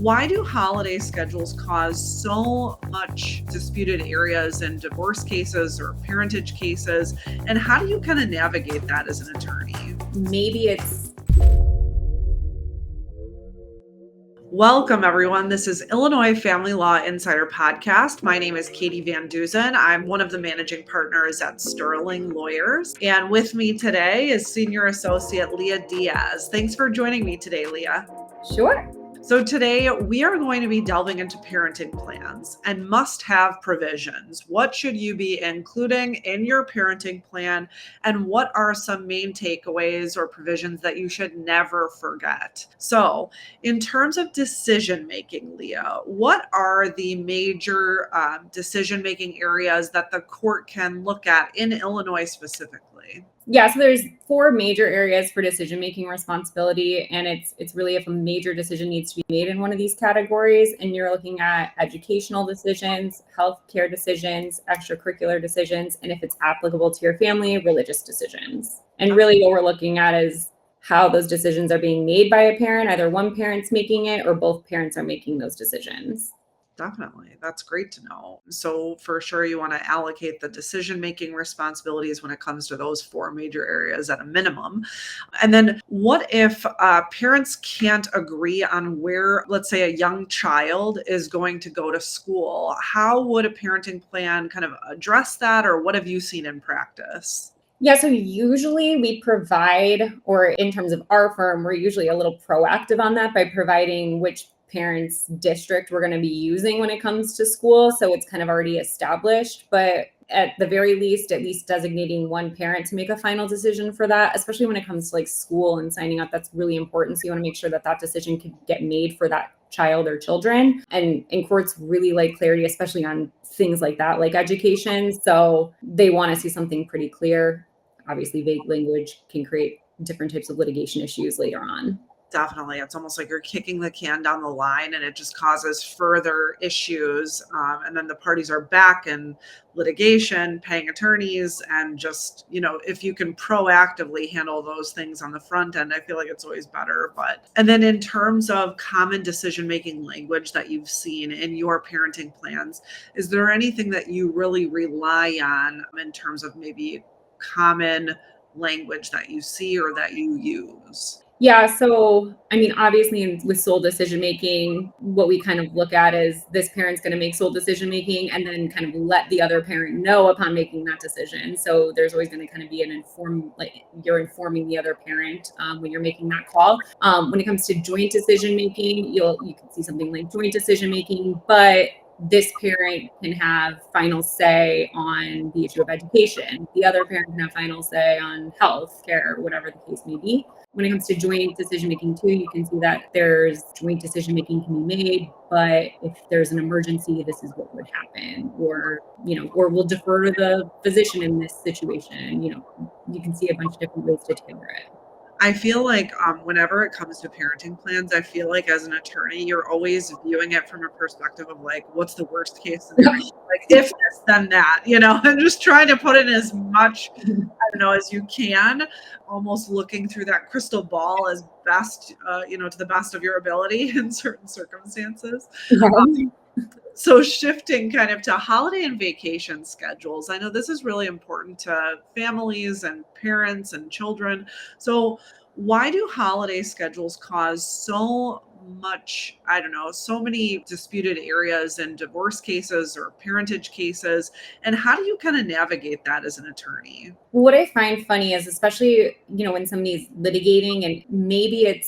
Why do holiday schedules cause so much disputed areas in divorce cases or parentage cases? And how do you kind of navigate that as an attorney? Maybe it's Welcome, everyone. This is Illinois Family Law Insider Podcast. My name is Katie VanDeusen. I'm one of the managing partners at Sterling Lawyers. And with me today is Senior Associate Leah Diaz. Thanks for joining me today, Leah. sure. So today we are going to be delving into parenting plans and must-have provisions. What should you be including in your parenting plan, and what are some main takeaways or provisions that you should never forget? So in terms of decision-making, Leah, what are the major decision-making areas that the court can look at in Illinois specifically? Yeah, so there's four major areas for decision-making responsibility, and it's really if a major decision needs to be made in one of these categories, and you're looking at educational decisions, healthcare decisions, extracurricular decisions, and if it's applicable to your family, religious decisions. And really what we're looking at is how those decisions are being made by a parent, either one parent's making it or both parents are making those decisions. Definitely. That's great to know. So, for sure, you want to allocate the decision making responsibilities when it comes to those four major areas at a minimum. And then, what if parents can't agree on where, let's say, a young child is going to go to school? How would a parenting plan kind of address that, or what have you seen in practice? Yeah, so usually we provide, or in terms of our firm, we're usually a little proactive on that by providing which parents' district we're going to be using when it comes to school. So it's kind of already established, but at the very least, at least designating one parent to make a final decision for that, especially when it comes to like school and signing up, that's really important. So you want to make sure that that decision can get made for that child or children. And courts really like clarity, especially on things like that, like education. So they want to see something pretty clear. Obviously, vague language can create different types of litigation issues later on. Definitely. It's almost like you're kicking the can down the line and it just causes further issues. And then the parties are back in litigation, paying attorneys, and just, if you can proactively handle those things on the front end, I feel like it's always better. And then in terms of common decision-making language that you've seen in your parenting plans, is there anything that you really rely on in terms of maybe common language that you see or that you use? Yeah, so I mean, obviously with sole decision making, what we kind of look at is this parent's going to make sole decision making and then kind of let the other parent know upon making that decision. So there's always going to kind of be like you're informing the other parent when you're making that call. When it comes to joint decision making, you can see something like joint decision making, but this parent can have final say on the issue of education. The other parent can have final say on health care, whatever the case may be. When it comes to joint decision making too, you can see that there's joint decision making can be made, but if there's an emergency, this is what would happen, or we'll defer to the physician in this situation. You can see a bunch of different ways to tailor it. I feel like whenever it comes to parenting plans, I feel like as an attorney, you're always viewing it from a perspective of like, what's the worst case scenario? Like, if this, then that, and just trying to put in as much, as you can, almost looking through that crystal ball as best, to the best of your ability in certain circumstances. So shifting kind of to holiday and vacation schedules. I know this is really important to families and parents and children. So why do holiday schedules cause so much, so many disputed areas in divorce cases or parentage cases? And how do you kind of navigate that as an attorney? What I find funny is, especially, when somebody's litigating and maybe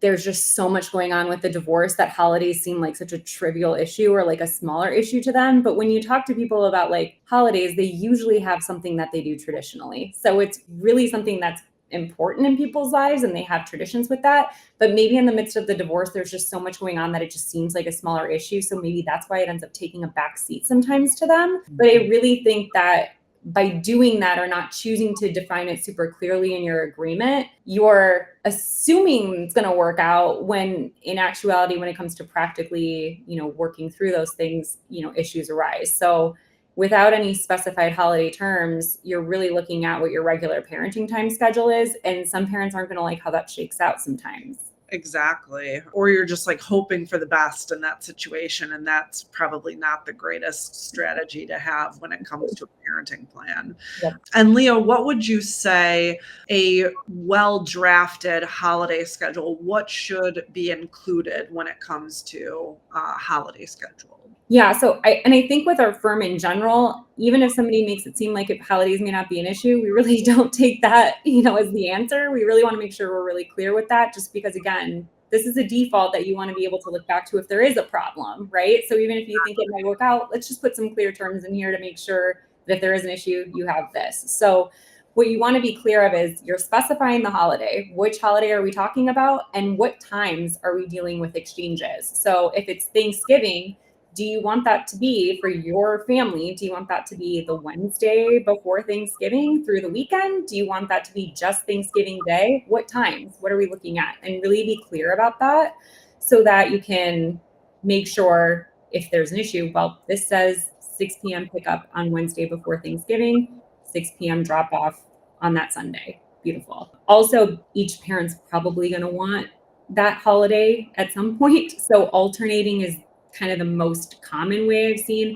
there's just so much going on with the divorce that holidays seem like such a trivial issue or like a smaller issue to them. But when you talk to people about like holidays, they usually have something that they do traditionally. So it's really something that's important in people's lives and they have traditions with that. But maybe in the midst of the divorce, there's just so much going on that it just seems like a smaller issue. So maybe that's why it ends up taking a back seat sometimes to them. But I really think that by doing that or not choosing to define it super clearly in your agreement, you're assuming it's going to work out when in actuality, when it comes to practically, working through those things, issues arise. So without any specified holiday terms, you're really looking at what your regular parenting time schedule is. And some parents aren't going to like how that shakes out sometimes. Exactly. Or you're just like hoping for the best in that situation. And that's probably not the greatest strategy to have when it comes to a parenting plan. Yep. And Leah, what would you say a well drafted holiday schedule? What should be included when it comes to a holiday schedule? Yeah. So I think with our firm in general, even if somebody makes it seem like if holidays may not be an issue, we really don't take that, as the answer. We really want to make sure we're really clear with that, just because again, this is a default that you want to be able to look back to if there is a problem, right? So even if you think it might work out, let's just put some clear terms in here to make sure that if there is an issue, you have this. So what you want to be clear of is you're specifying the holiday. Which holiday are we talking about? And what times are we dealing with exchanges? So if it's Thanksgiving, do you want that to be for your family? Do you want that to be the Wednesday before Thanksgiving through the weekend? Do you want that to be just Thanksgiving Day? What times? What are we looking at? And really be clear about that so that you can make sure if there's an issue, well, this says 6 p.m. pickup on Wednesday before Thanksgiving, 6 p.m. drop off on that Sunday. Beautiful. Also, each parent's probably going to want that holiday at some point. So alternating is kind of the most common way I've seen.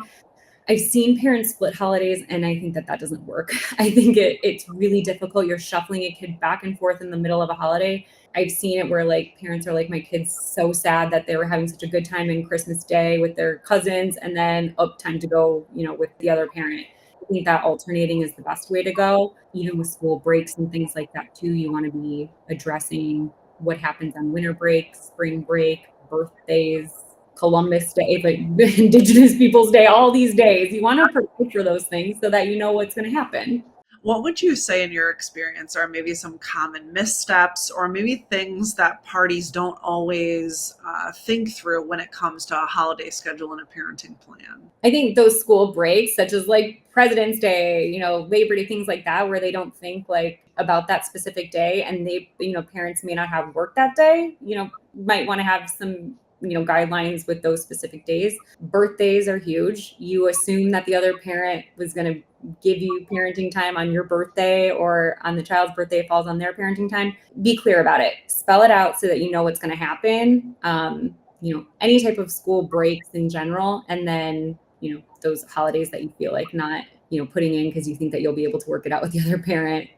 I've seen parents split holidays, and I think that doesn't work. I think it's really difficult. You're shuffling a kid back and forth in the middle of a holiday. I've seen it where like parents are like, my kid's so sad that they were having such a good time in Christmas Day with their cousins, and then time to go, with the other parent. I think that alternating is the best way to go. Even with school breaks and things like that too, you want to be addressing what happens on winter break, spring break, birthdays, Columbus Day, but Indigenous Peoples Day, all these days. You want to prepare for those things so that you know what's going to happen. What would you say in your experience are maybe some common missteps or maybe things that parties don't always think through when it comes to a holiday schedule and a parenting plan? I think those school breaks, such as like President's Day, Labor Day, things like that, where they don't think like about that specific day, and they, parents may not have work that day, might want to have some guidelines with those specific days. Birthdays are huge. You assume that the other parent was going to give you parenting time on your birthday or on the child's birthday falls on their parenting time. Be clear about it. Spell it out so that you know what's going to happen. Any type of school breaks in general, and then those holidays that you feel like not putting in because you think that you'll be able to work it out with the other parent.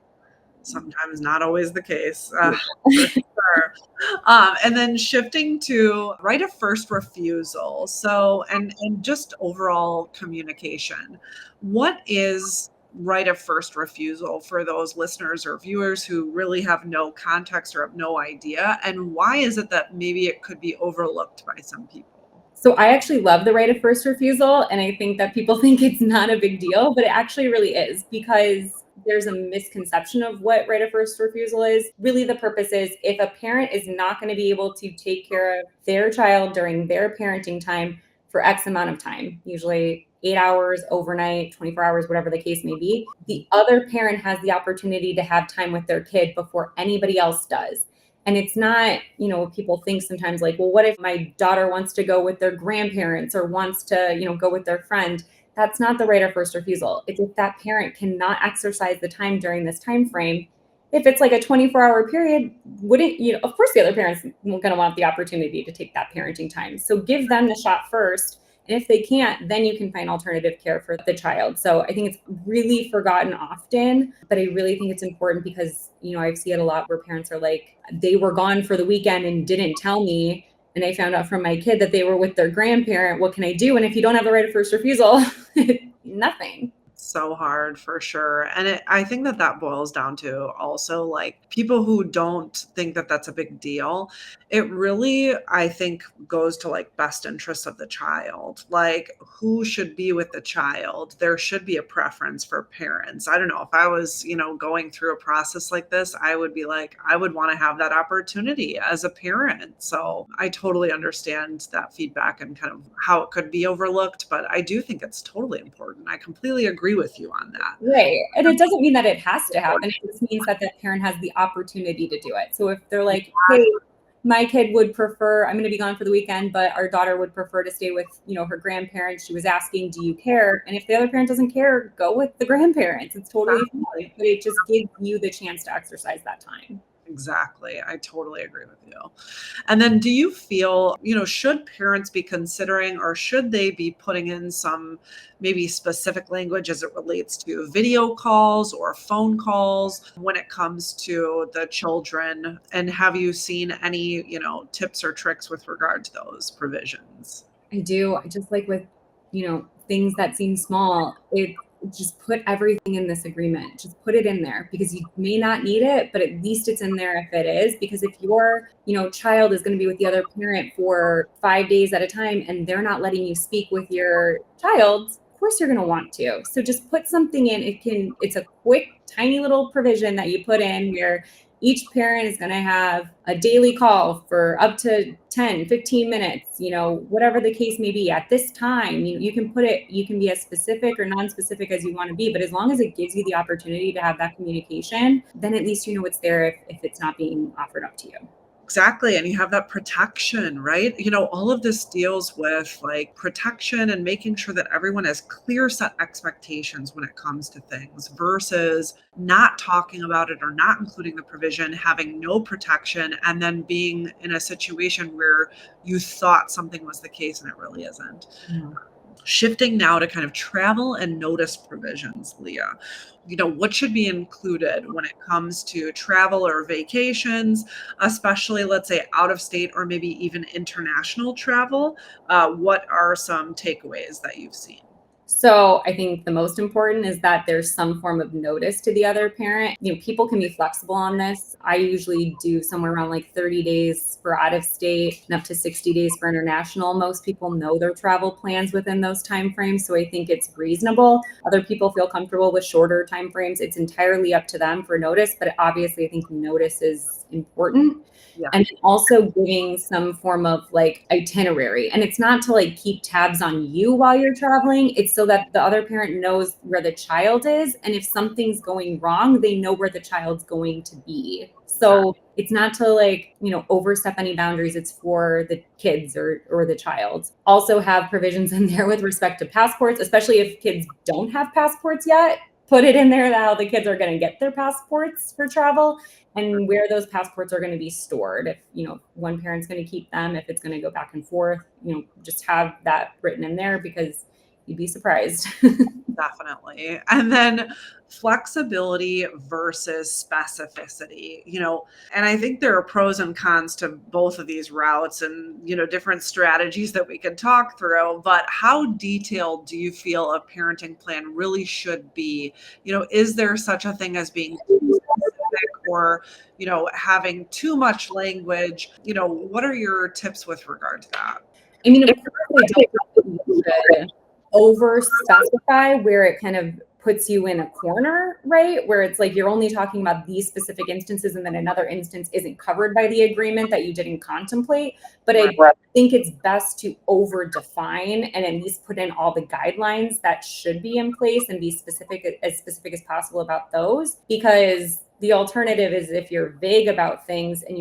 Sometimes not always the case. For sure. And then shifting to right of first refusal. So, and just overall communication. What is right of first refusal for those listeners or viewers who really have no context or have no idea? And why is it that maybe it could be overlooked by some people? So I actually love the right of first refusal. And I think that people think it's not a big deal, but it actually really is, because there's a misconception of what right of first refusal is. Really, the purpose is if a parent is not going to be able to take care of their child during their parenting time for X amount of time, usually 8 hours, overnight, 24 hours, whatever the case may be, the other parent has the opportunity to have time with their kid before anybody else does. And it's not, people think sometimes like, well, what if my daughter wants to go with their grandparents or wants to, go with their friend? That's not the right of first refusal. It's if that parent cannot exercise the time during this time frame. If it's like a 24-hour period, wouldn't of course the other parent's going to want the opportunity to take that parenting time. So give them the shot first. And if they can't, then you can find alternative care for the child. So I think it's really forgotten often, but I really think it's important because, I see it a lot where parents are like, they were gone for the weekend and didn't tell me. And I found out from my kid that they were with their grandparent. What can I do? And if you don't have the right of first refusal, nothing. So hard for sure. And I think that boils down to also like people who don't think that that's a big deal. It really, I think, goes to like best interests of the child. Like who should be with the child? There should be a preference for parents. I don't know if I was, going through a process like this, I would be like, I would want to have that opportunity as a parent. So I totally understand that feedback and kind of how it could be overlooked, but I do think it's totally important. I completely agree with you on that. Right. And it doesn't mean that it has to happen. It just means that the parent has the opportunity to do it. So if they're like, hey, my kid would prefer, I'm going to be gone for the weekend, but our daughter would prefer to stay with, her grandparents. She was asking, do you care? And if the other parent doesn't care, go with the grandparents. It's totally fine. But it just gives you the chance to exercise that time. Exactly. I totally agree with you. And then do you feel, should parents be considering or should they be putting in some maybe specific language as it relates to video calls or phone calls when it comes to the children? And have you seen any, tips or tricks with regard to those provisions? I do. Just like with, things that seem small, it just put everything in this agreement. Just put it in there because you may not need it, but at least it's in there if it is. Because if your, child is going to be with the other parent for 5 days at a time and they're not letting you speak with your child, of course you're going to want to. So just put something in. It's a quick, tiny little provision that you put in where each parent is going to have a daily call for up to 10, 15 minutes, whatever the case may be at this time. You can put it, you can be as specific or non-specific as you want to be, but as long as it gives you the opportunity to have that communication, then at least you know it's there if it's not being offered up to you. Exactly. And you have that protection, right? All of this deals with like protection and making sure that everyone has clear set expectations when it comes to things versus not talking about it or not including the provision, having no protection, and then being in a situation where you thought something was the case and it really isn't. Yeah. Shifting now to kind of travel and notice provisions, Leah. What should be included when it comes to travel or vacations, especially, let's say, out of state or maybe even international travel? What are some takeaways that you've seen? So I think the most important is that there's some form of notice to the other parent. People can be flexible on this. I usually do somewhere around like 30 days for out of state and up to 60 days for international. Most people know their travel plans within those timeframes, so I think it's reasonable. Other people feel comfortable with shorter timeframes. It's entirely up to them for notice, but obviously I think notice is important. Yeah. And also giving some form of like itinerary. And it's not to like keep tabs on you while you're traveling. It's so that the other parent knows where the child is. And if something's going wrong, they know where the child's going to be. So it's not to like, overstep any boundaries. It's for the kids or the child. Also have provisions in there with respect to passports, especially if kids don't have passports yet. Put it in there how the kids are going to get their passports for travel and where those passports are going to be stored. If, one parent's going to keep them, if it's going to go back and forth, just have that written in there because you'd be surprised. Definitely. And then flexibility versus specificity, and I think there are pros and cons to both of these routes and, different strategies that we can talk through. But how detailed do you feel a parenting plan really should be? Is there such a thing as being too specific or, having too much language? What are your tips with regard to that? I mean, of course, I don't think you should over specify where it kind of puts you in a corner, right? Where it's like you're only talking about these specific instances and then another instance isn't covered by the agreement that you didn't contemplate. But I think it's best to over define and at least put in all the guidelines that should be in place and be specific as possible about those, because the alternative is if you're vague about things and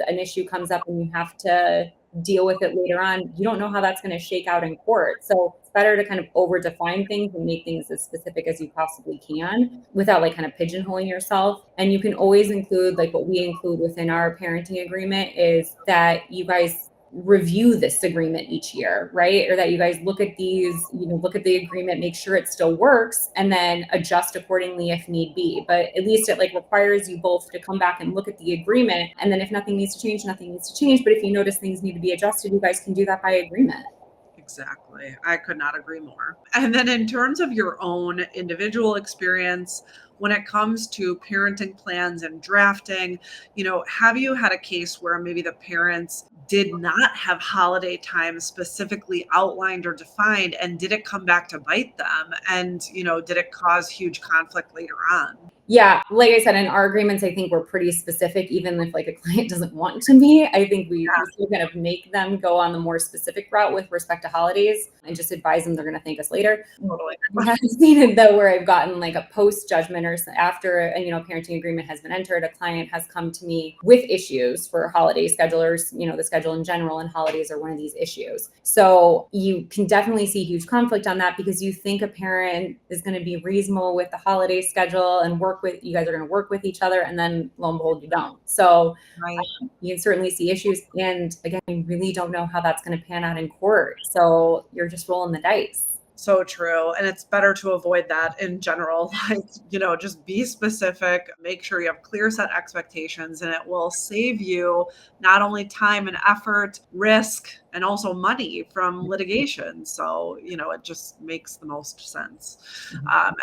an issue comes up and you have to deal with it later on, you don't know how that's going to shake out in court. So it's better to kind of over define things and make things as specific as you possibly can without like kind of pigeonholing yourself. And you can always include, like what we include within our parenting agreement is that you guys review this agreement each year, right? Or that you guys look at look at the agreement, make sure it still works, and then adjust accordingly if need be. But at least it like requires you both to come back and look at the agreement. And then if nothing needs to change, nothing needs to change. But if you notice things need to be adjusted, you guys can do that by agreement. Exactly. I could not agree more. And then in terms of your own individual experience, when it comes to parenting plans and drafting, have you had a case where maybe the parents did not have holiday time specifically outlined or defined, and did it come back to bite them? And, did it cause huge conflict later on? Yeah, like I said, in our agreements, I think we're pretty specific, even if like a client doesn't want to be. I think we still kind of make them go on the more specific route with respect to holidays and just advise them they're going to thank us later. Totally. I haven't seen it though where I've gotten like a post judgment or after a parenting agreement has been entered, a client has come to me with issues for holiday schedulers. The schedule in general and holidays are one of these issues. So you can definitely see huge conflict on that because you think a parent is going to be reasonable with the holiday schedule and work you guys are going to work with each other, and then lo and behold, you don't. So Right. you can certainly see issues. And again, you really don't know how that's going to pan out in court. So you're just rolling the dice. So true. And it's better to avoid that in general. Like, just be specific, make sure you have clear set expectations, and it will save you not only time and effort, risk, and also money from litigation. So, it just makes the most sense.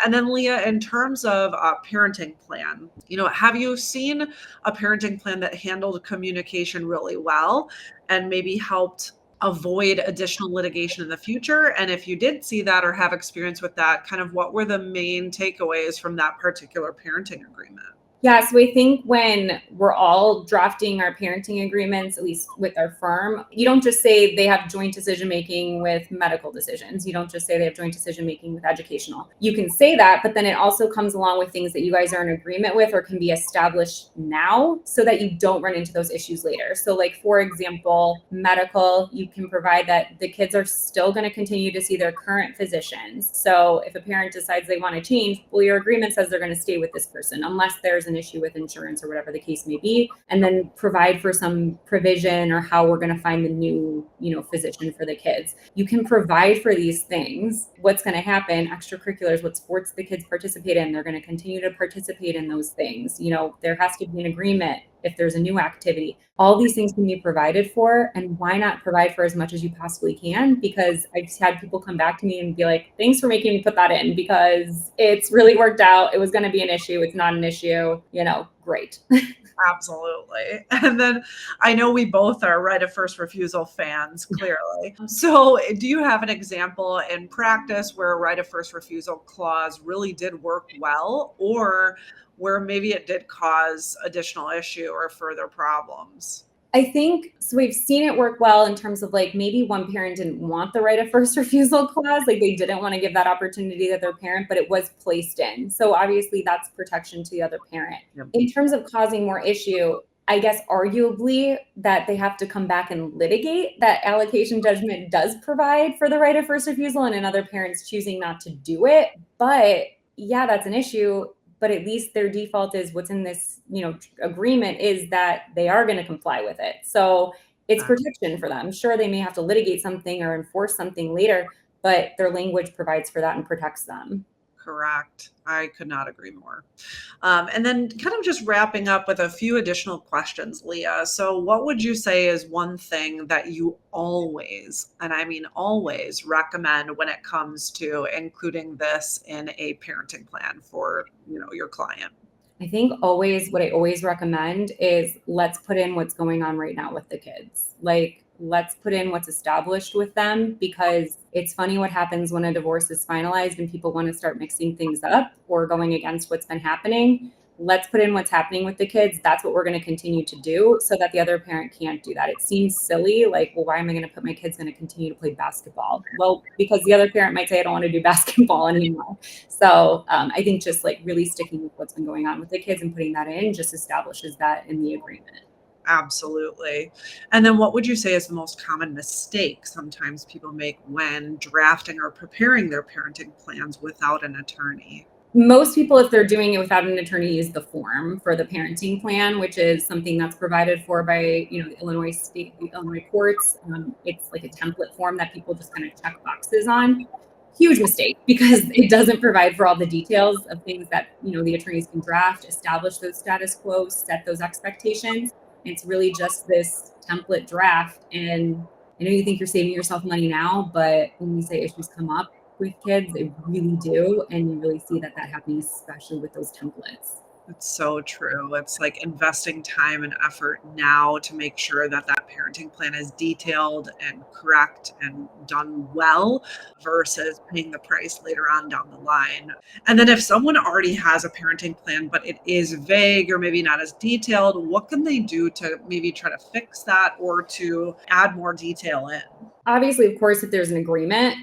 And then, Leah, in terms of a parenting plan, have you seen a parenting plan that handled communication really well and maybe helped avoid additional litigation in the future? And if you did see that or have experience with that, kind of what were the main takeaways from that particular parenting agreement? Yeah, so I think when we're all drafting our parenting agreements, at least with our firm, you don't just say they have joint decision making with medical decisions. You don't just say they have joint decision making with educational. You can say that, but then it also comes along with things that you guys are in agreement with or can be established now so that you don't run into those issues later. So, like, for example, medical, you can provide that the kids are still going to continue to see their current physicians. So if a parent decides they want to change, well, your agreement says they're going to stay with this person unless there's an issue with insurance or whatever the case may be, and then provide for some provision or how we're going to find the new, physician for the kids. You can provide for these things. What's going to happen? Extracurriculars, what sports the kids participate in, they're going to continue to participate in those things. There has to be an agreement if there's a new activity. All these things can be provided for, and why not provide for as much as you possibly can? Because I've had people come back to me and be like, thanks for making me put that in because it's really worked out. It was going to be an issue. It's not an issue, great. Absolutely. And then I know we both are right of first refusal fans, clearly. So do you have an example in practice where a right of first refusal clause really did work well, or where maybe it did cause additional issue or further problems? I think so. We've seen it work well in terms of like maybe one parent didn't want the right of first refusal clause, like they didn't want to give that opportunity to their parent, but it was placed in. So obviously that's protection to the other parent. Yep. In terms of causing more issue, I guess arguably that they have to come back and litigate. That allocation judgment does provide for the right of first refusal and another parent's choosing not to do it. But yeah, that's an issue. But at least their default is what's in this, agreement is that they are going to comply with it. So it's protection for them. Sure, they may have to litigate something or enforce something later, but their language provides for that and protects them. Correct. I could not agree more. And then kind of just wrapping up with a few additional questions, Leah. So what would you say is one thing that you always, and I mean always, recommend when it comes to including this in a parenting plan for, your client? I think what I always recommend is let's put in what's going on right now with the kids. Like, let's put in what's established with them, because it's funny what happens when a divorce is finalized and people want to start mixing things up or going against what's been happening. Let's put in what's happening with the kids. That's what we're going to continue to do so that the other parent can't do that. It seems silly. Like, well, why am I going to put my kids going to continue to play basketball? Well, because the other parent might say, I don't want to do basketball anymore. So I think just like really sticking with what's been going on with the kids and putting that in just establishes that in the agreement. Absolutely. And then what would you say is the most common mistake sometimes people make when drafting or preparing their parenting plans without an attorney? Most people, if they're doing it without an attorney, use the form for the parenting plan, which is something that's provided for by, the Illinois courts. It's like a template form that people just kind of check boxes on. Huge mistake, because it doesn't provide for all the details of things that, the attorneys can draft, establish those status quo, set those expectations. It's really just this template draft. And I know you think you're saving yourself money now, but when we say issues come up with kids, they really do. And you really see that happening, especially with those templates. It's so true. It's like investing time and effort now to make sure that parenting plan is detailed and correct and done well versus paying the price later on down the line. And then if someone already has a parenting plan, but it is vague or maybe not as detailed, what can they do to maybe try to fix that or to add more detail in? Obviously, of course, if there's an agreement,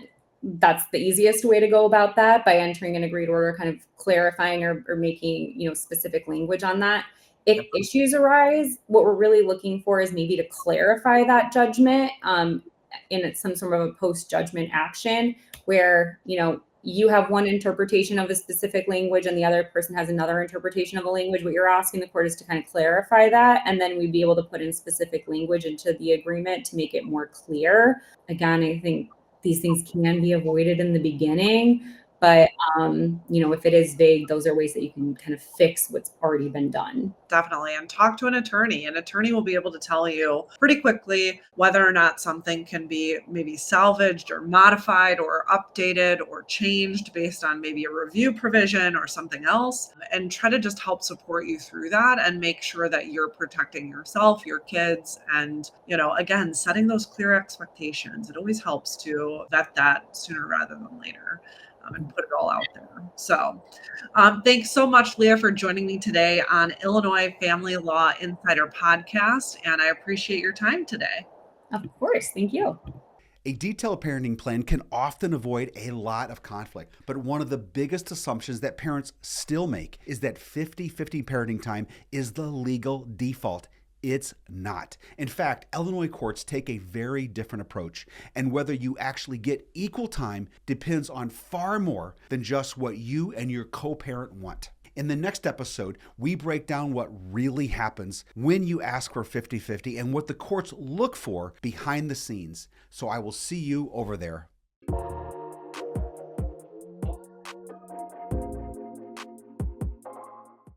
that's the easiest way to go about that, by entering an agreed order, kind of clarifying or making, specific language on that. If issues arise, what we're really looking for is maybe to clarify that judgment in some sort of a post-judgment action where, you have one interpretation of a specific language and the other person has another interpretation of a language, what you're asking the court is to kind of clarify that, and then we'd be able to put in specific language into the agreement to make it more clear. Again, I think these things can be avoided in the beginning, but if it is vague, those are ways that you can kind of fix what's already been done. Definitely. And talk to an attorney. An attorney will be able to tell you pretty quickly whether or not something can be maybe salvaged or modified or updated or changed based on maybe a review provision or something else, and try to just help support you through that and make sure that you're protecting yourself, your kids, and, again, setting those clear expectations. It always helps to vet that sooner rather than later. And put it all out there. So thanks so much, Leah, for joining me today on Illinois Family Law Insider Podcast. And I appreciate your time today. Of course. Thank you. A detailed parenting plan can often avoid a lot of conflict, but one of the biggest assumptions that parents still make is that 50-50 parenting time is the legal default. It's not. In fact, Illinois courts take a very different approach, and whether you actually get equal time depends on far more than just what you and your co-parent want. In the next episode, we break down what really happens when you ask for 50-50 and what the courts look for behind the scenes. So I will see you over there.